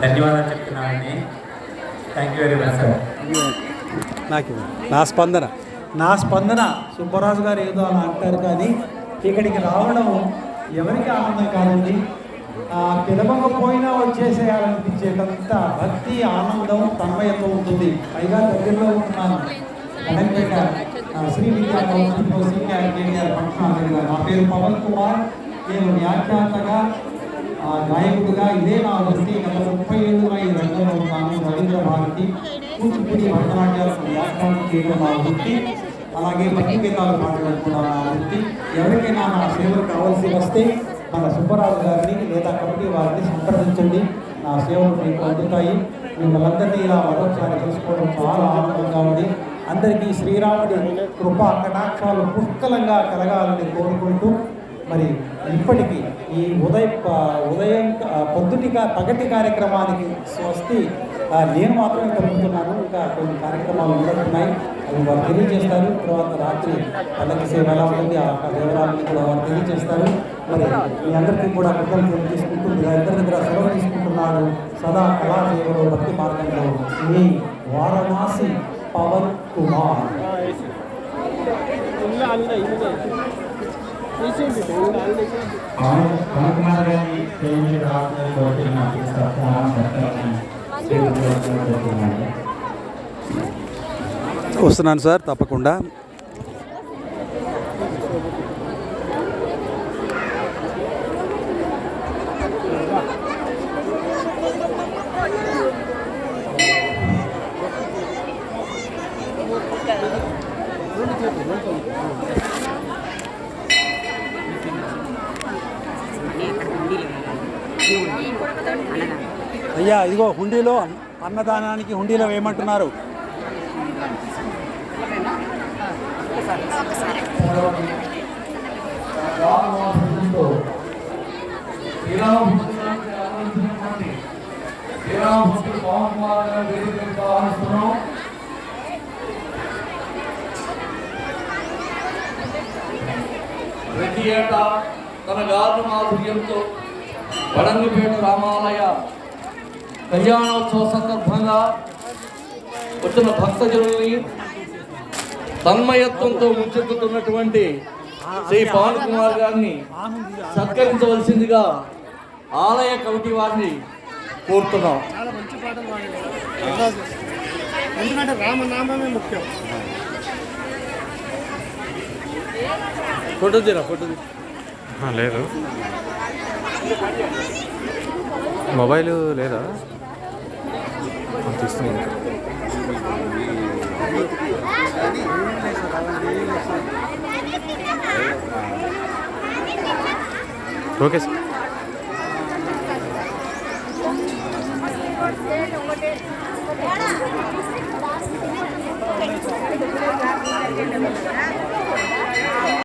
ధన్యవాదాలు చెప్తున్నానండి. Thank you very much sir. నాకు నా స్పందన సుబ్బరాజు గారు ఏదో అలా అంటారు, కానీ ఇక్కడికి రావడం ఎవరికి ఆనందం కాదండి. పిలవకపోయినా వచ్చేసేయాలనిపించేటంత భక్తి, ఆనందం, తన్మయత్వం ఉంటుంది. పైగా దగ్గరలో ఉంటున్నాను కడంపేట శ్రీ విద్యా కౌన్సిల్లో సీనియర్ కేటీఆర్ ఫంక్షన్. నా పేరు పవన్ కుమార్. నేను వ్యాఖ్యాతగా, గాయకుడిగా ఇదే నా వృత్తి. గత 30 ఏళ్ళుగా ఈ రంగంలో ఉన్నాను. రవీంద్ర భారతి, కూచిపూడి, భరతనాట్యాలకు వ్యాఖ్యానం చేయడం నా వృత్తి. అలాగే భక్తి గీతాలు పాడడం కూడా నా వృత్తి. ఎవరికైనా నా సేవలు కావాల్సి వస్తే మన సుబ్బరాజు గారిని లేదా కమిటీ వారిని సంప్రదించండి. నా సేవలు మీకు అందుతాయి. మిమ్మల్ందరినీ ఇలా మరొకసారి తెలుసుకోవడం చాలా ఆనందంగా ఉంది. అందరికీ శ్రీరాముడి కృపా కటాక్షాలు పుష్కలంగా కలగాలని కోరుకుంటూ, మరి ఇప్పటికీ ఈ ఉదయం పగటి కార్యక్రమానికి స్వస్తి నేను మాత్రమే కలుగుతున్నాను. ఇంకా కొన్ని కార్యక్రమాలు ఉండబోతున్నాయి, అవి వారు తెలియజేస్తారు. తర్వాత రాత్రి పల్లకి సేవ ఎలా ఉంటుంది ఆ వివరాలను కూడా వారు తెలియజేస్తారు. మరి మీ అందరికీ కూడా కృతజ్ఞతలు తీసుకుంటూ అందరి దగ్గర సెలవు తీసుకుంటున్నాడు. సదా కళాసేవలో భక్తి మార్గంలో మీ వారణాసి పవన్ కుమార్. వస్తున్నాను సార్, తప్పకుండా. అయ్యా, ఇదిగో హుండీలో అన్నదానానికి హుండీలో వేయమంటున్నారు. ప్రతి ఏటా తన గారు మాధుర్యంతో వడంగిపేట రామాలయ కళ్యాణోత్సవ సందర్భంగా వచ్చిన భక్తజనుల్ని తన్మయత్వంతో ముంచెత్తుతున్నటువంటి శ్రీ పవన్ కుమార్ గారిని సత్కరించవలసిందిగా ఆలయ కమిటీ వారిని కోరుతున్నాం. ఎందుకంటే రామనామమే ముఖ్యం. ఫోటో లేదు, మొబైల్ లేదా తీస్తున్నాను. Okay sir.